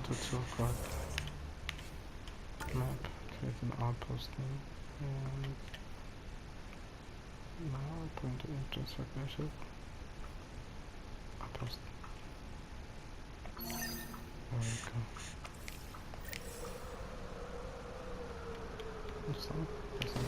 dazu gerade. Map, okay, den Outpost nehmen. Und na, bringt das gleiche. Outpost. Okay. Was dann? Was dann?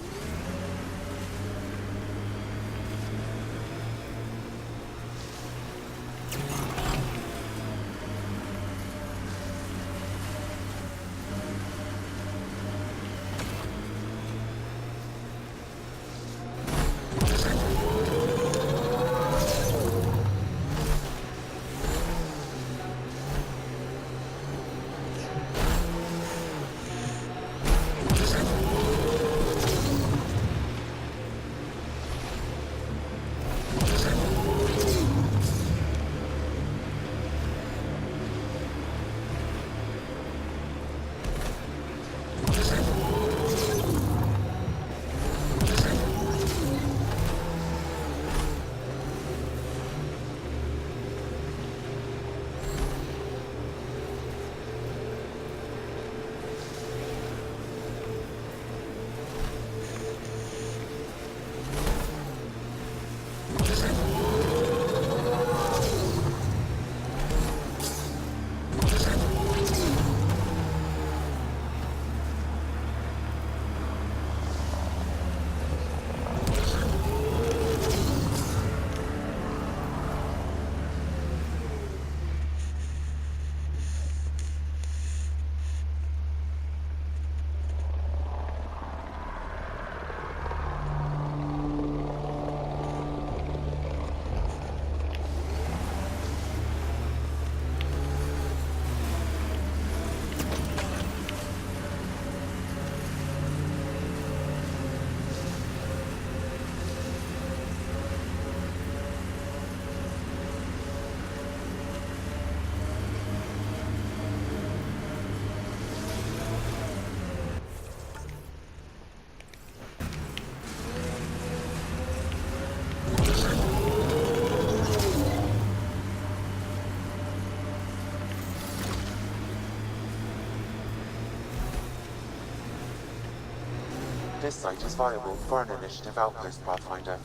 This site is viable for an initiative outpost, Pathfinder.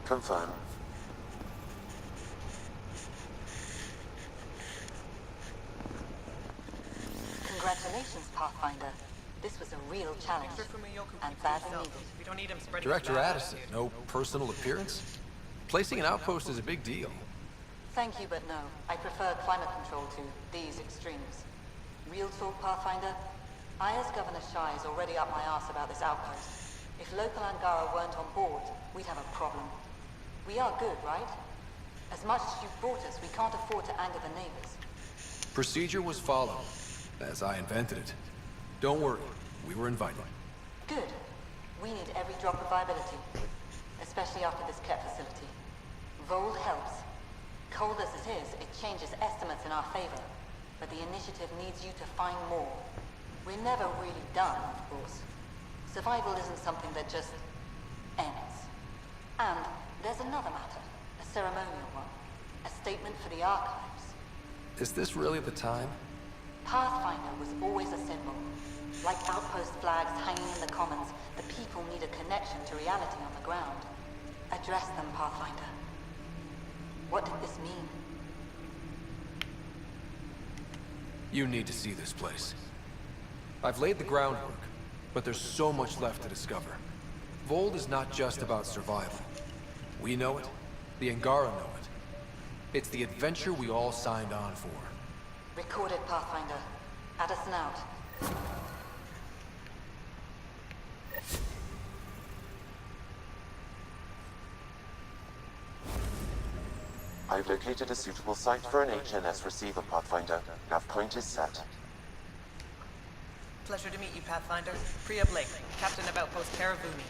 Confirm. Congratulations, Pathfinder. This was a real challenge, and badly needed. Director Addison, no personal appearance? Placing an outpost is a big deal. Thank you, but no. I prefer climate control to these extremes. Real talk, Pathfinder? I, as Governor Shai, is already up my arse about this outpost. If local Angara weren't on board, we'd have a problem. We are good, right? As much as you've brought us, we can't afford to anger the neighbors. Procedure was followed, as I invented it. Don't worry, we were invited. Good. We need every drop of viability, especially after this Ket facility. Vold helps. Cold as it is, it changes estimates in our favor, but the initiative needs you to find more. We're never really done, of course. Survival isn't something that just ends. And there's another matter, a ceremonial one, a statement for the archives. Is this really the time? Pathfinder was always a symbol. Like outpost flags hanging in the commons, the people need a connection to reality on the ground. Address them, Pathfinder. What did this mean? You need to see this place. I've laid the groundwork, but there's so much left to discover. Vold is not just about survival. We know it, the Angara know it. It's the adventure we all signed on for. Recorded, Pathfinder. Addison out. I've located a suitable site for an HNS receiver, Pathfinder. Nav point is set. Pleasure to meet you, Pathfinder. Priya Blake, Captain of Outpost Karavuni.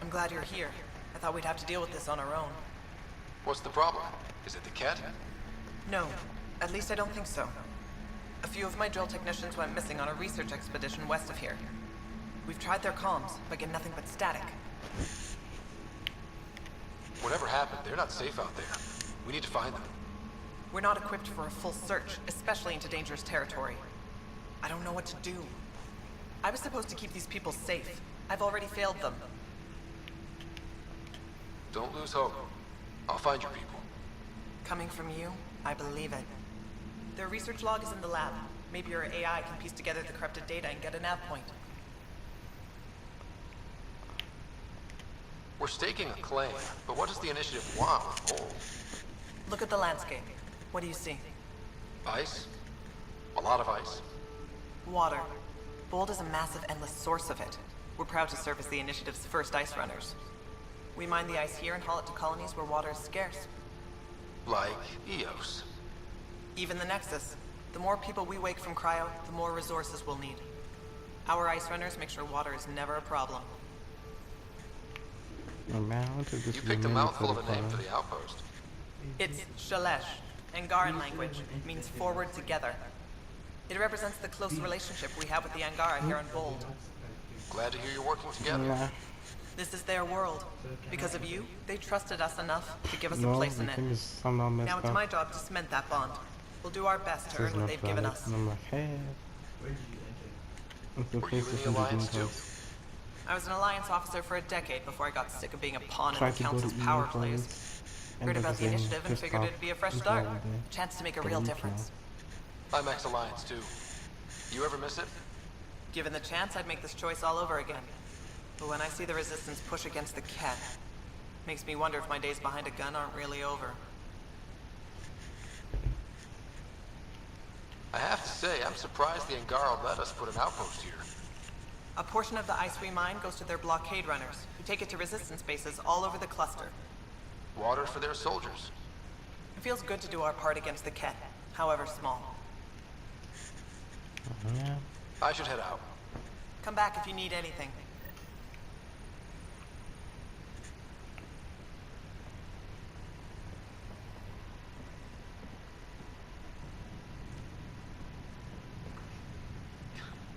I'm glad you're here. I thought we'd have to deal with this on our own. What's the problem? Is it the Ket? No, at least I don't think so. A few of my drill technicians went missing on a research expedition west of here. We've tried their comms, but get nothing but static. Whatever happened, they're not safe out there. We need to find them. We're not equipped for a full search, especially into dangerous territory. I don't know what to do. I was supposed to keep these people safe. I've already failed them. Don't lose hope. I'll find your people. Coming from you, I believe it. Their research log is in the lab. Maybe your AI can piece together the corrupted data and get a nav point. We're staking a claim, but what does the initiative want with Vold? Look at the landscape. What do you see? Ice? A lot of ice. Water. Vold is a massive, endless source of it. We're proud to serve as the initiative's first ice runners. We mine the ice here and haul it to colonies where water is scarce. Like Eos. Even the Nexus. The more people we wake from cryo, the more resources we'll need. Our ice runners make sure water is never a problem. Oh man, I wanted this You to be picked a mouthful of a name meaningful for the outpost. It's Shalesh. Angaran language means forward together. It represents the close relationship we have with the Angara here on Vold. Glad to hear you're working together. Nah, This is their world. Because of you, they trusted us enough to give us a no, place the in it. thing is somehow messed Now it's up. my job to cement that bond. We'll do our best to There's earn what no they've given planet, us. and I'm like, hey. It's the Were you place in with the Alliance the too? I was an Alliance officer for a decade before I got sick of being a pawn in Tried the to go Council's to power EU plays. planets, Heard ended about up the getting initiative and pissed figured off it'd be a fresh into start. all of A chance to make a the real EU difference. I'm ex-Alliance too. You ever miss it? Given the chance, I'd make this choice all over again. But when I see the Resistance push against the Ket, makes me wonder if my days behind a gun aren't really over. I have to say, I'm surprised the Angara let us put an outpost here. A portion of the ice we mine goes to their blockade runners, who take it to Resistance bases all over the cluster. Water for their soldiers. It feels good to do our part against the Ket, however small. Yeah. I should head out. Come back if you need anything.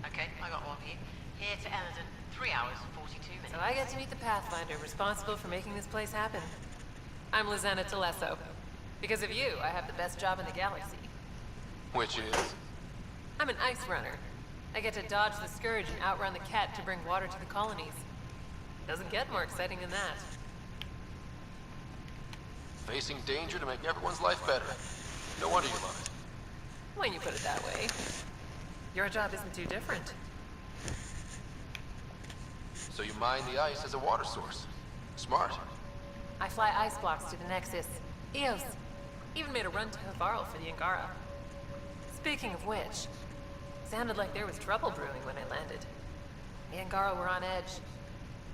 Okay, I got one here. Here to Eldon, 3 hours and 42 minutes. So I get to meet the Pathfinder responsible for making this place happen. I'm Lizana Telesso. Because of you, I have the best job in the galaxy. Which is? I'm an ice runner. I get to dodge the Scourge and outrun the Ket to bring water to the colonies. Doesn't get more exciting than that. Facing danger to make everyone's life better. No wonder you love it. When you put it that way. Your job isn't too different. So you mine the ice as a water source. Smart. I fly ice blocks to the Nexus. Eos. Even made a run to Havarl for the Angara. Speaking of which, sounded like there was trouble brewing when I landed. The Angara were on edge.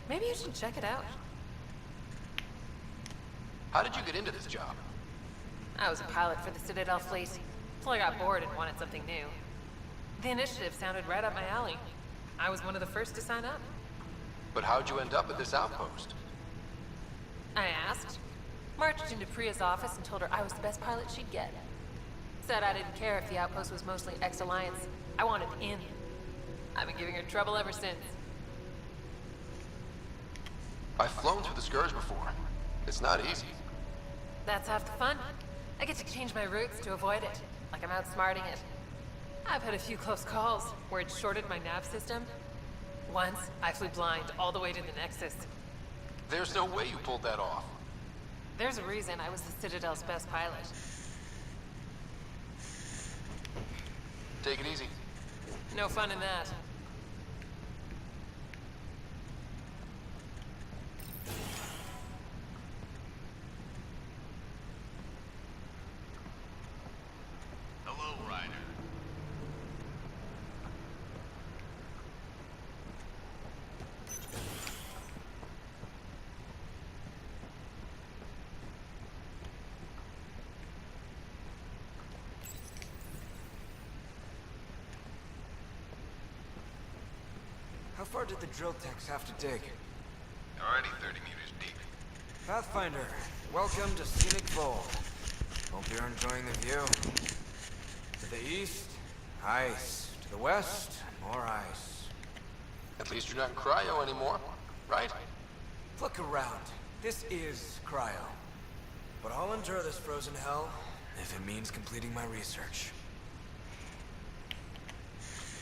Maybe you should check it out. How did you get into this job? I was a pilot for the Citadel fleet, till I got bored and wanted something new. The initiative sounded right up my alley. I was one of the first to sign up. But how'd you end up at this outpost? I asked. Marched into Priya's office and told her I was the best pilot she'd get. Said I didn't care if the outpost was mostly ex-Alliance. I wanted in. I've been giving her trouble ever since. I've flown through the Scourge before. It's not easy. That's half the fun. I get to change my routes to avoid it, like I'm outsmarting it. I've had a few close calls where it shorted my nav system. Once, I flew blind all the way to the Nexus. There's no way you pulled that off. There's a reason I was the Citadel's best pilot. Take it easy. No fun in that. Hello, Ryder. How far did the drill techs have to dig? Already 30 meters deep. Pathfinder, welcome to scenic Vold. Hope you're enjoying the view. To the east, ice. To the west, more ice. At least you're not in cryo anymore, right? Look around. This is cryo. But I'll endure this frozen hell if it means completing my research.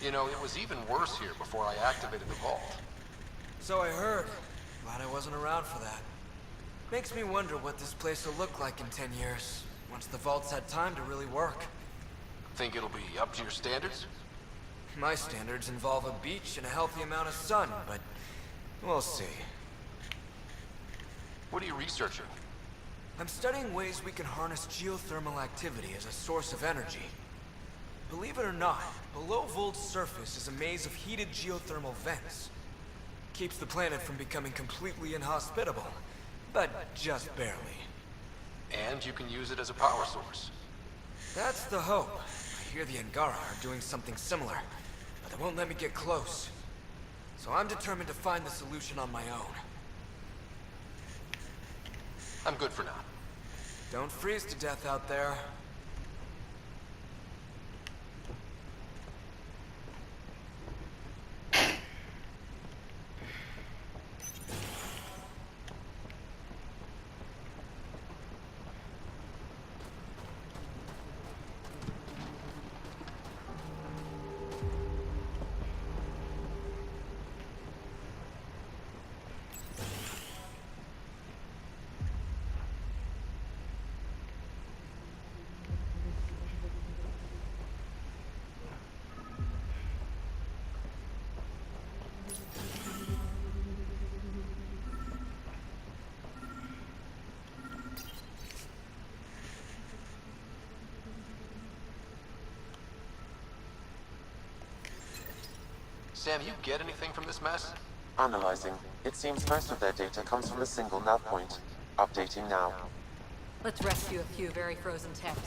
You know, it was even worse here before I activated the vault. So I heard. Glad I wasn't around for that. Makes me wonder what this place will look like in 10 years, once the vault's had time to really work. Think it'll be up to your standards? My standards involve a beach and a healthy amount of sun, but we'll see. What are you researching? I'm studying ways we can harness geothermal activity as a source of energy. Believe it or not, below Vold's surface is a maze of heated geothermal vents. Keeps the planet from becoming completely inhospitable, but just barely. And you can use it as a power source. That's the hope. I hear the Angara are doing something similar, but they won't let me get close. So I'm determined to find the solution on my own. I'm good for now. Don't freeze to death out there. Sam, you get anything from this mess? Analyzing. It seems most of their data comes from a single nav point. Updating now. Let's rescue a few very frozen techs.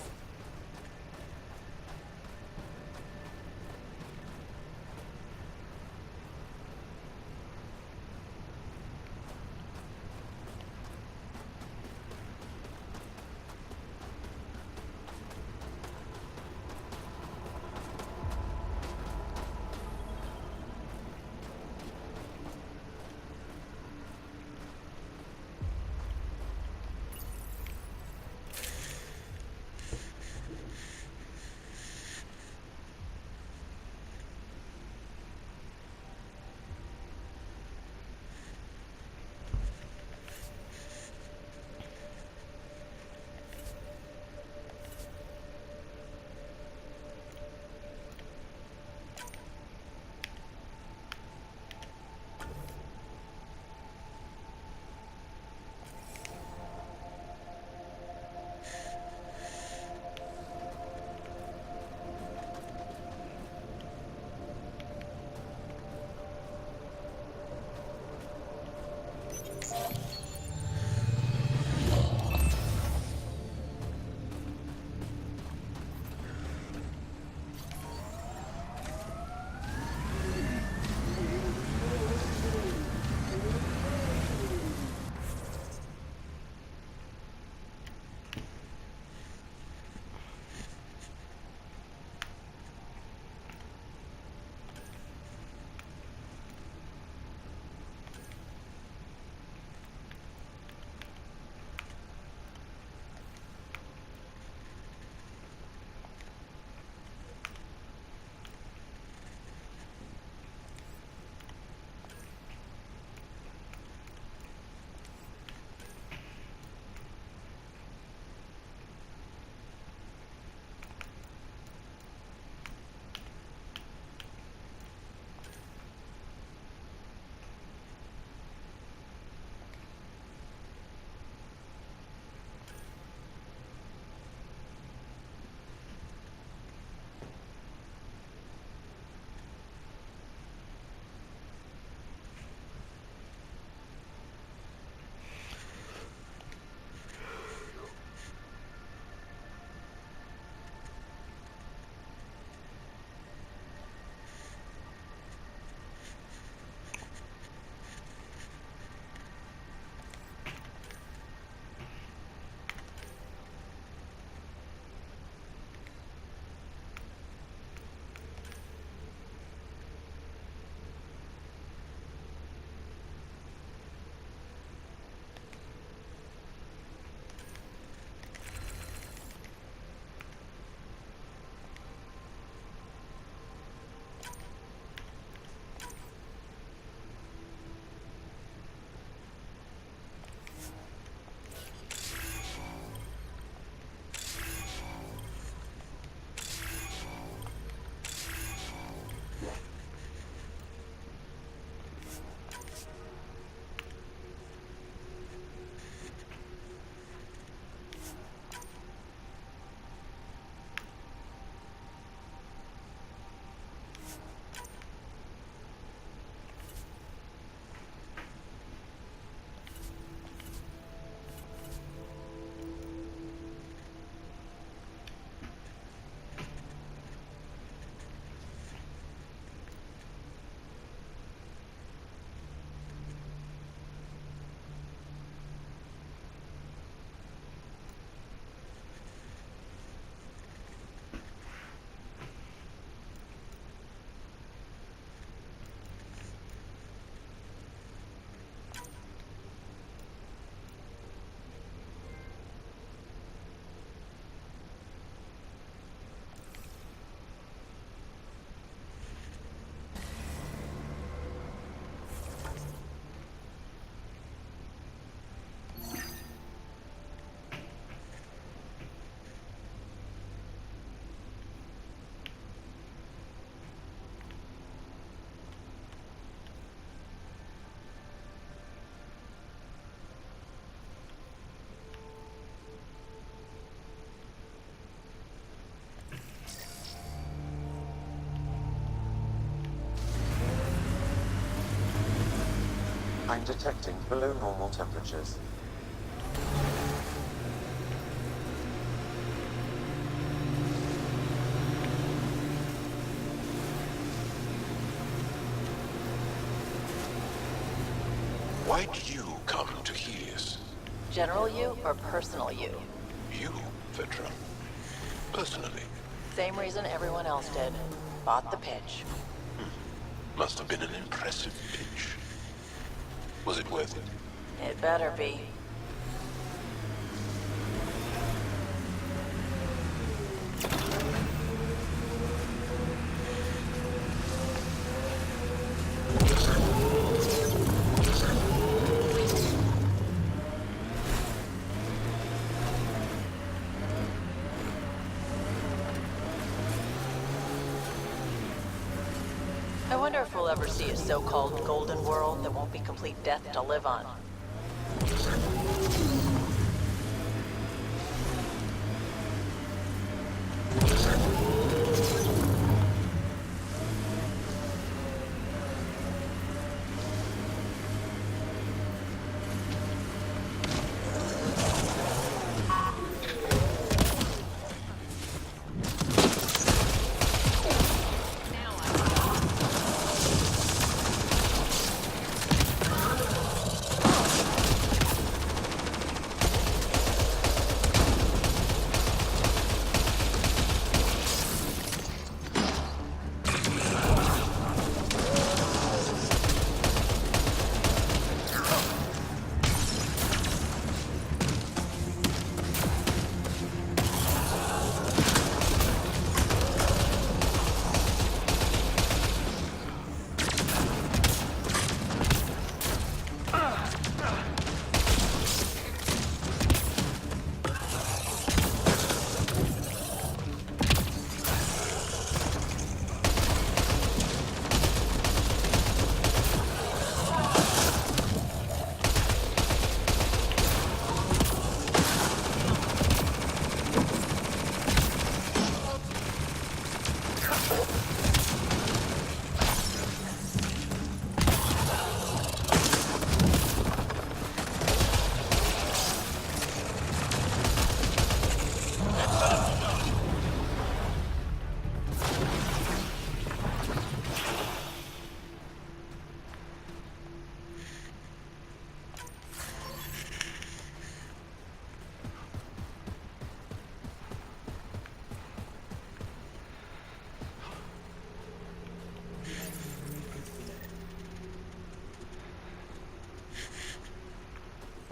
I'm detecting below normal temperatures. Why did you come to Helios? General you or personal you? You, Veteran. Personally. Same reason everyone else did. Bought the pitch. Must have been an impressive pitch. Was it worth it? It better be. I wonder if we'll ever see a so-called golden world that won't be complete death to live on.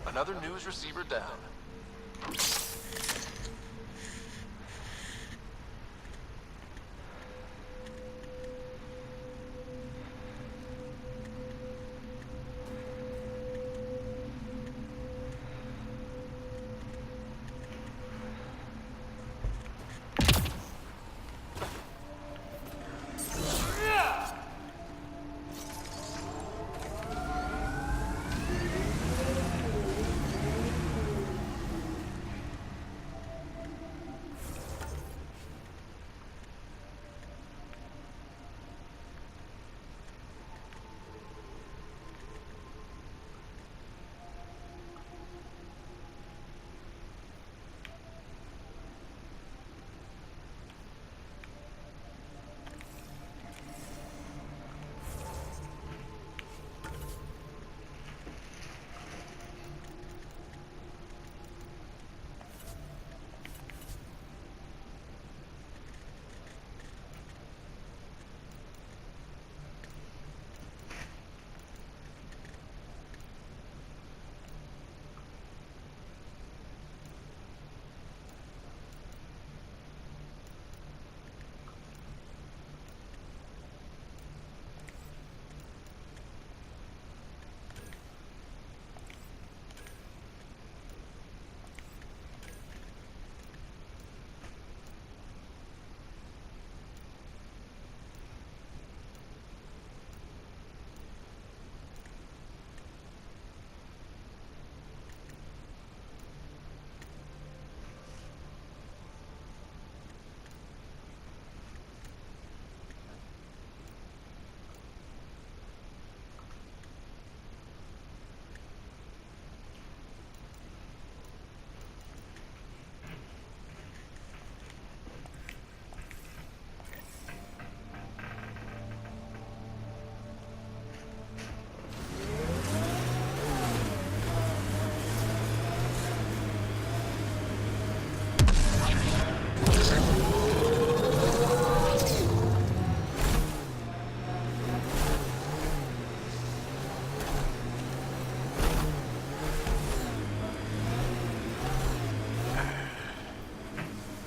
Another news receiver down.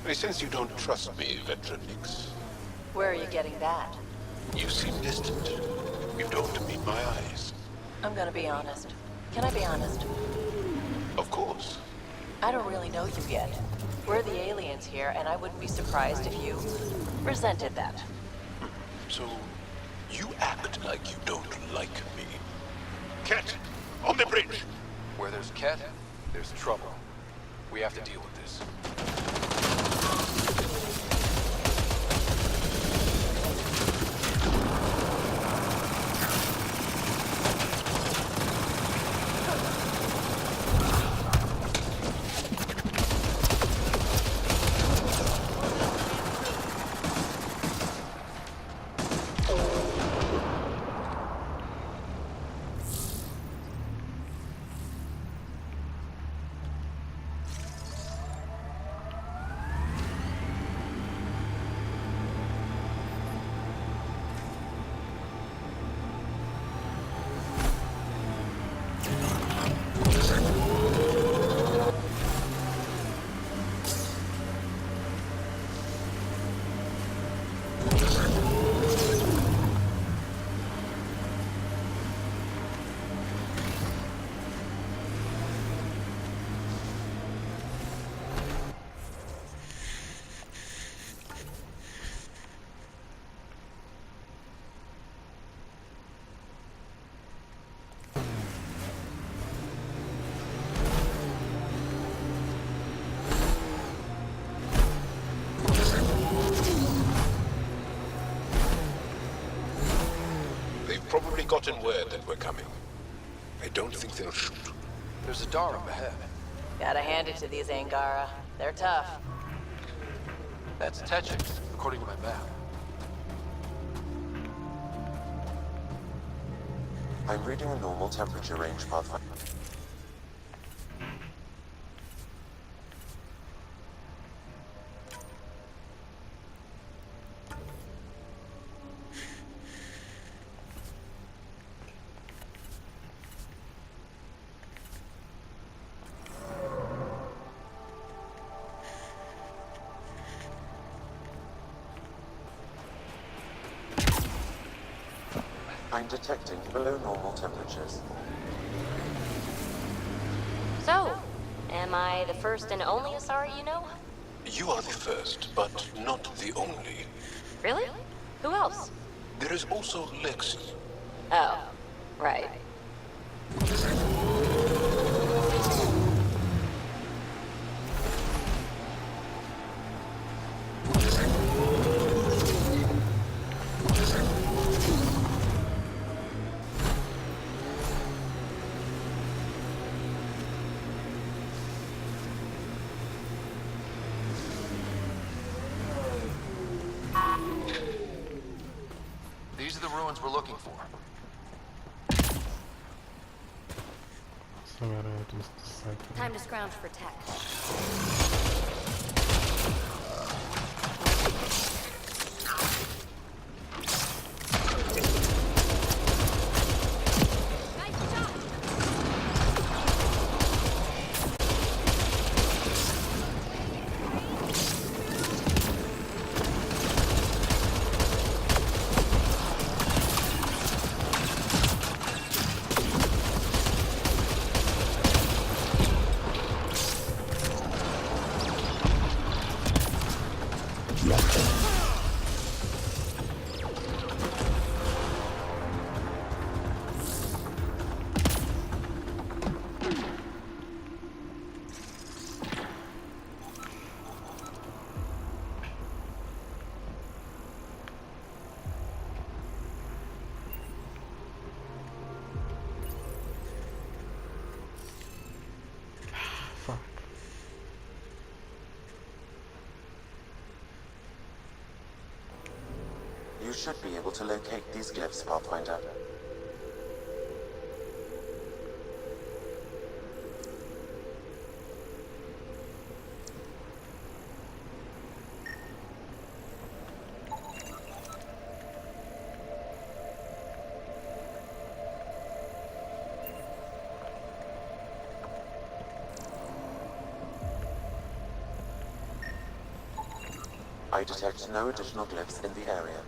I sense you don't trust me, Veteranix. Where are you getting that? You seem distant. You don't meet my eyes. I'm gonna be honest. Can I be honest? Of course. I don't really know you yet. We're the aliens here, and I wouldn't be surprised if you resented that. So, you act like you don't like me. Cat, on the bridge! Where there's Ket, there's trouble. We have to deal with this. Probably gotten word that we're coming. I don't think they'll shoot. There's a door up ahead. Gotta hand it to these Angara. They're tough. That's Techix, according to my map. I'm reading a normal temperature range, Pathfinder. I'm detecting below normal temperatures. So, am I the first and only Asari you know? You are the first, but not the only. Really? Who else? There is also Lexi. Oh, right. These are the ruins we're looking for. So I gotta just decide. Time to scrounge for tech. Fuck. You should be able to locate these glyphs, Pathfinder. I detect no additional glyphs in the area.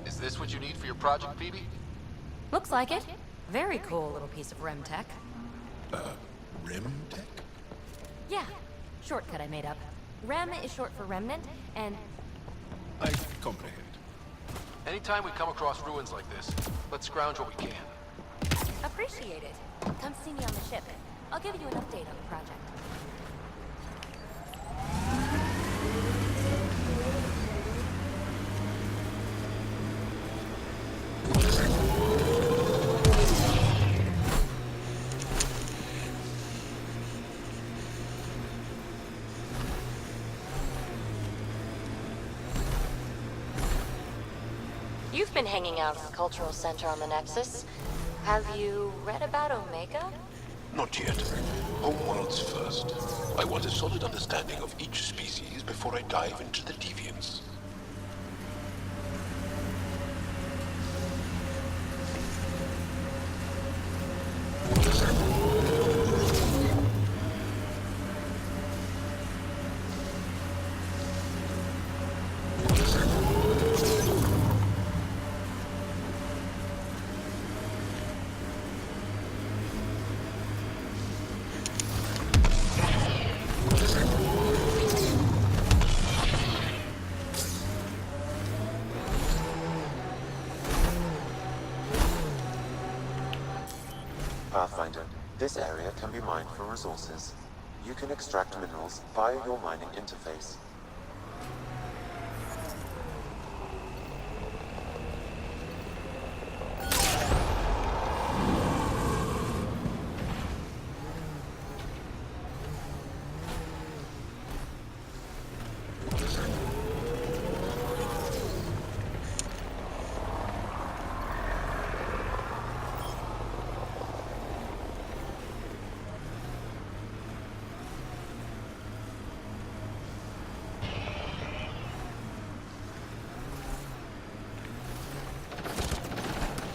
Is this what you need for your project, Phoebe? Looks like it. Very cool little piece of REM tech. Rim tech? Yeah, shortcut I made up. REM is short for remnant, and I comprehend. Anytime we come across ruins like this, let's scrounge what we can. appreciate it. Come see me on the ship. I'll give you an update on the project. You've been hanging out at the cultural center on the Nexus. Have you read about Omega? Not yet. Homeworlds first. I want a solid understanding of each species before I dive into the deviants. Pathfinder, this area can be mined for resources. You can extract minerals via your mining interface.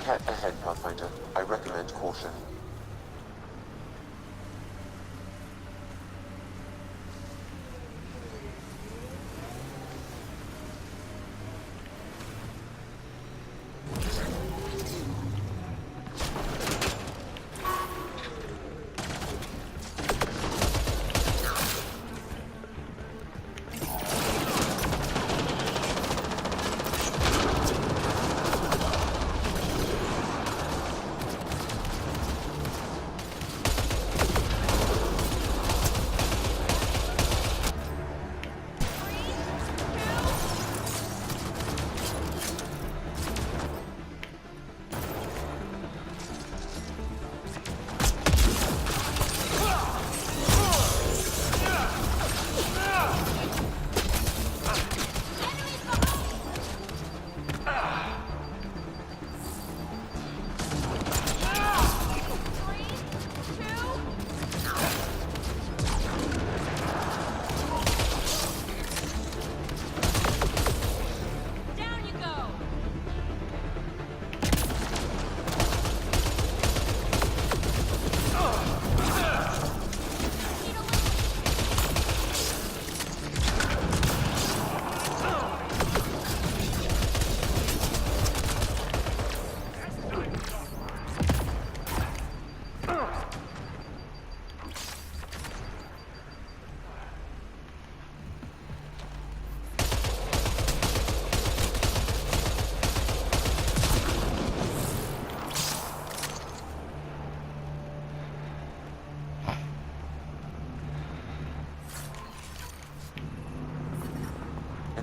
Head ahead, Pathfinder. I recommend caution.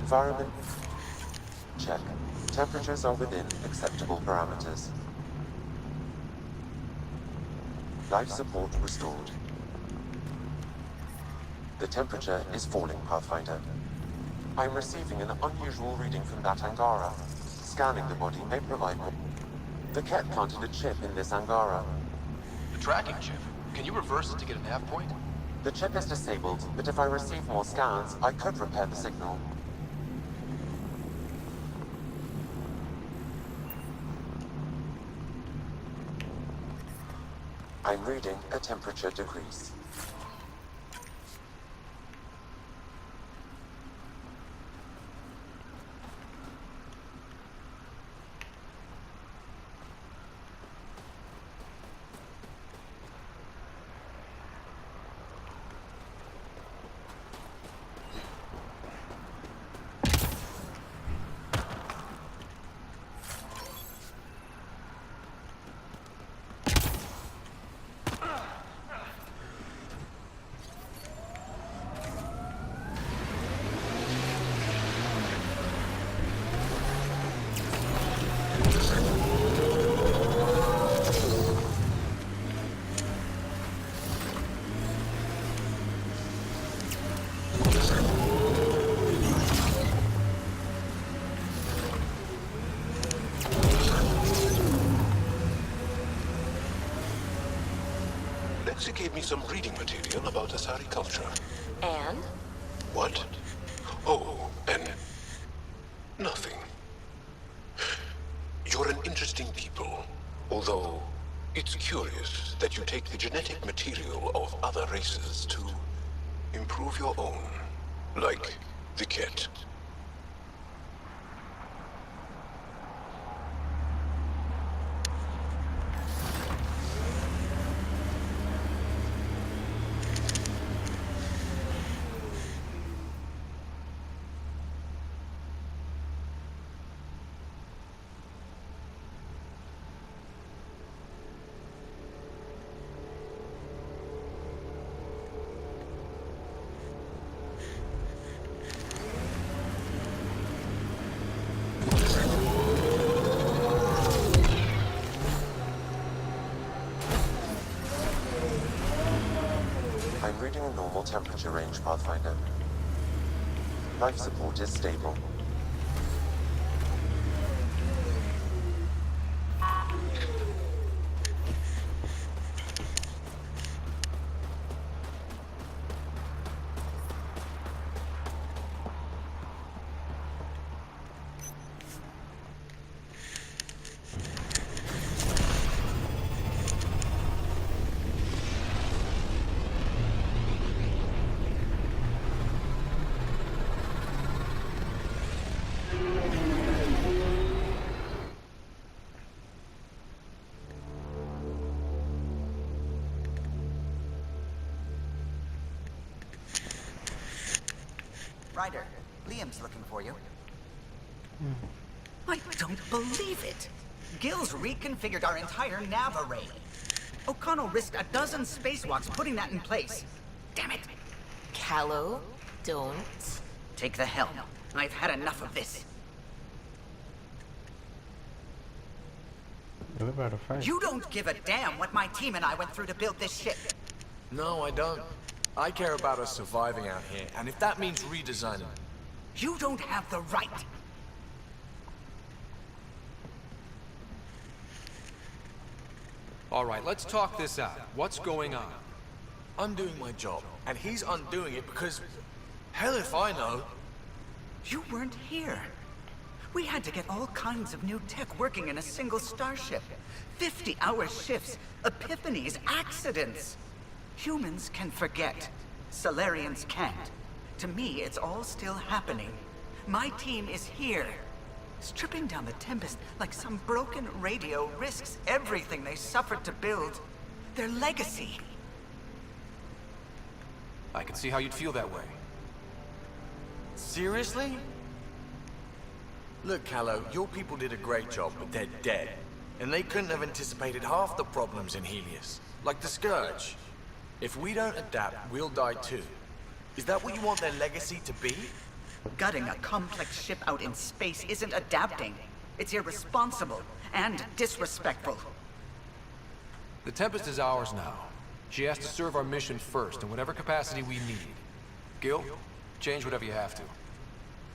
Environment. Check. Temperatures are within acceptable parameters. Life support restored. The temperature is falling, Pathfinder. I'm receiving an unusual reading from that Angara. Scanning the body may provide more. The Ket planted a chip in this Angara. The tracking chip. Can you reverse it to get a nav point? The chip is disabled, but if I receive more scans, I could repair the signal. I'm reading a temperature decrease. Lexi gave me some reading material about Asari culture. And? What? Oh, and nothing. You're an interesting people, although it's curious that you take the genetic material of other races to improve your own, like the Ket. I'm reading a normal temperature range, Pathfinder. Life support is stable. Ryder, Liam's looking for you. I don't believe it! Gil's reconfigured our entire nav array. O'Connell risked a dozen spacewalks putting that in place. Damn it! Callow, don't. Take the helm. I've had enough of this. They're about to fight. You don't give a damn what my team and I went through to build this ship. No, I don't. I care about us surviving out here, and if that means redesigning... You don't have the right. All right, let's talk this out. What's going on? I'm doing my job, and he's undoing it because... Hell if I know. You weren't here. We had to get all kinds of new tech working in a single starship. 50-hour shifts, epiphanies, accidents. Humans can forget. Solarians can't. To me, it's all still happening. My team is here. Stripping down the Tempest like some broken radio risks everything they suffered to build. Their legacy. I can see how you'd feel that way. Seriously? Look, Callow, your people did a great job, but they're dead. And they couldn't have anticipated half the problems in Helios. Like the Scourge. If we don't adapt, we'll die too. Is that what you want their legacy to be? Gutting a complex ship out in space isn't adapting. It's irresponsible and disrespectful. The Tempest is ours now. She has to serve our mission first, in whatever capacity we need. Gil, change whatever you have to.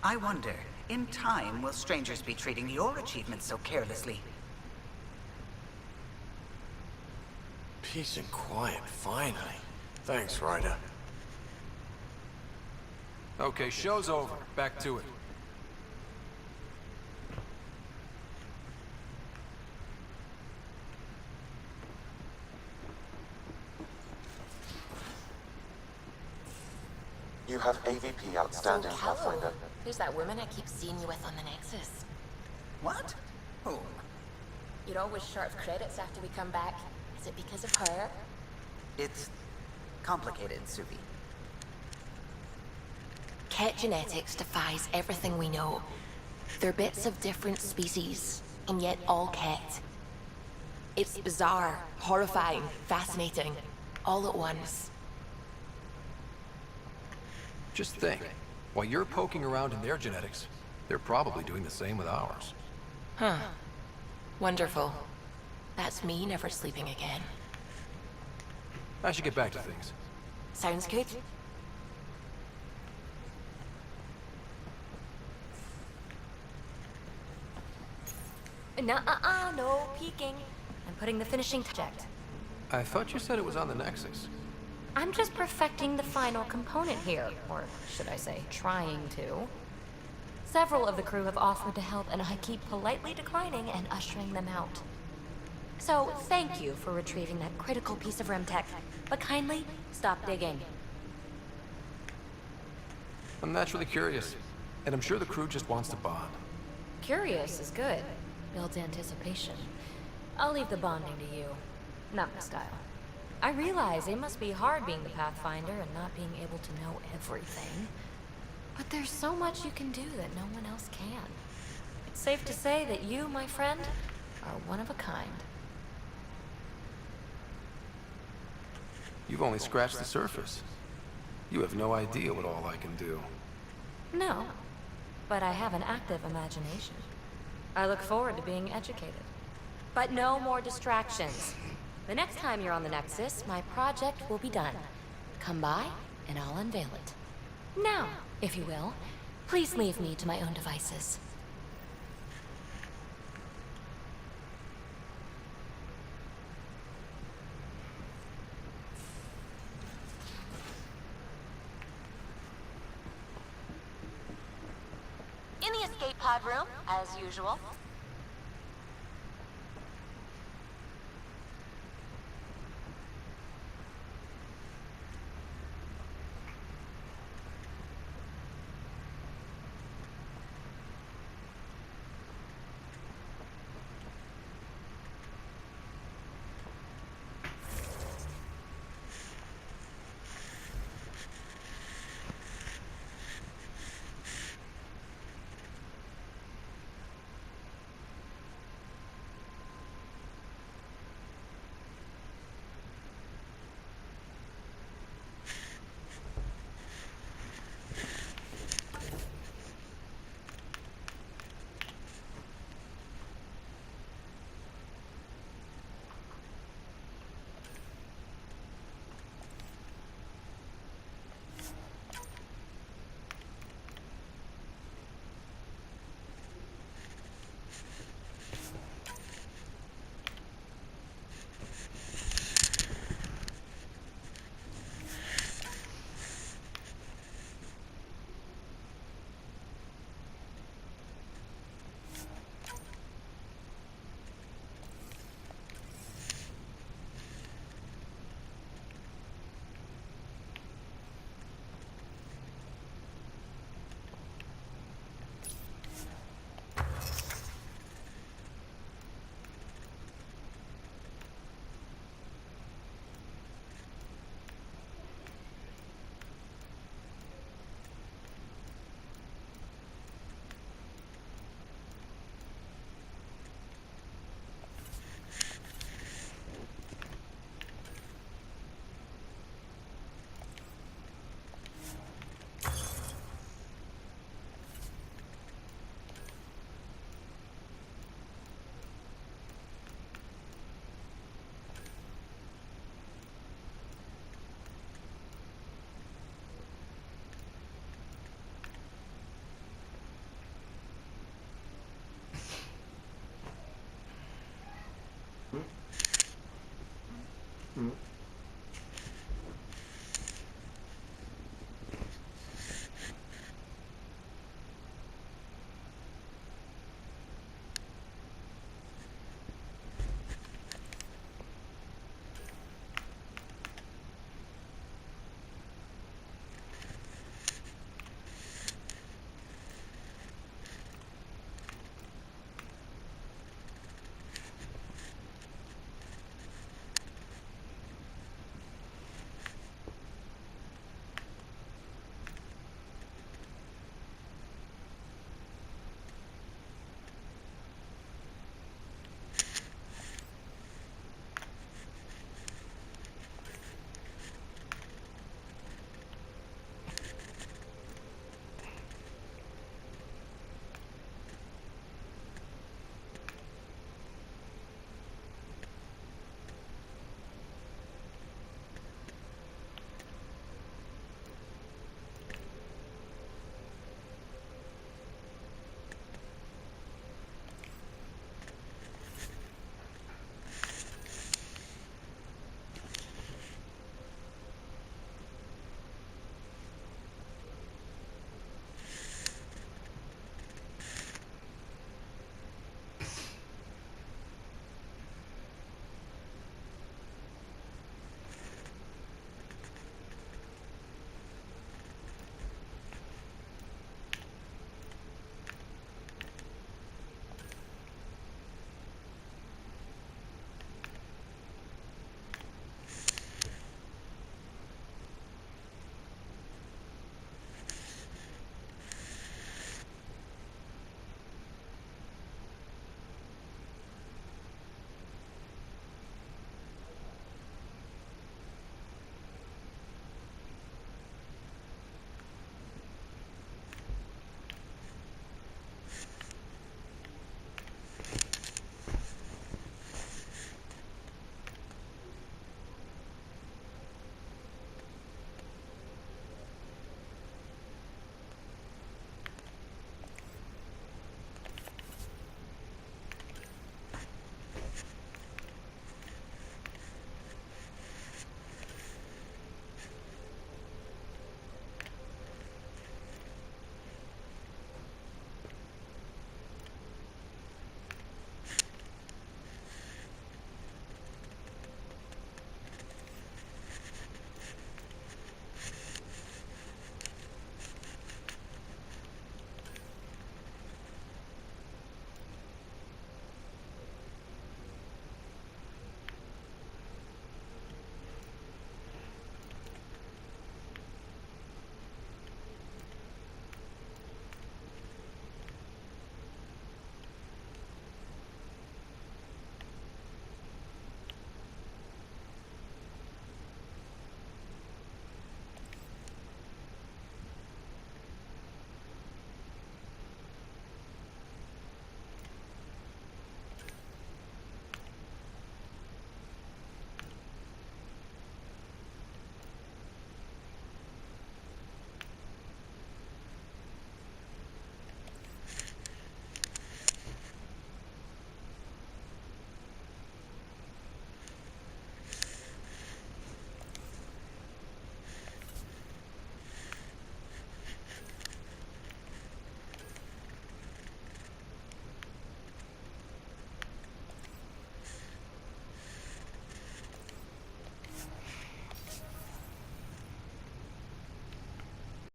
I wonder, in time, will strangers be treating your achievements so carelessly? Peace and quiet, finally. Thanks, Ryder. Okay, show's over. Back to it. You have AVP outstanding, Pathfinder. Who's that woman I keep seeing you with on the Nexus? What? Who? You're always short of credits after we come back. Is it because of her? It's complicated, Suvi. Ket genetics defies everything we know. They're bits of different species, and yet all Ket. It's bizarre, horrifying, fascinating, all at once. Just think, while you're poking around in their genetics, they're probably doing the same with ours. Huh. Wonderful. That's me never sleeping again. I should get back to things. Sounds good. No peeking. I'm putting the finishing touch. I thought you said it was on the Nexus. I'm just perfecting the final component here, or should I say, trying to. Several of the crew have offered to help, and I keep politely declining and ushering them out. So, thank you for retrieving that critical piece of Remtech, but kindly stop digging. I'm naturally curious, and I'm sure the crew just wants to bond. Curious is good. Builds anticipation. I'll leave the bonding to you. Not my style. I realize it must be hard being the Pathfinder and not being able to know everything. But there's so much you can do that no one else can. It's safe to say that you, my friend, are one of a kind. You've only scratched the surface. You have no idea what all I can do. No, but I have an active imagination. I look forward to being educated. But no more distractions. The next time you're on the Nexus, my project will be done. Come by, and I'll unveil it. Now, if you will, please leave me to my own devices. In the escape pod room, as usual. Mm.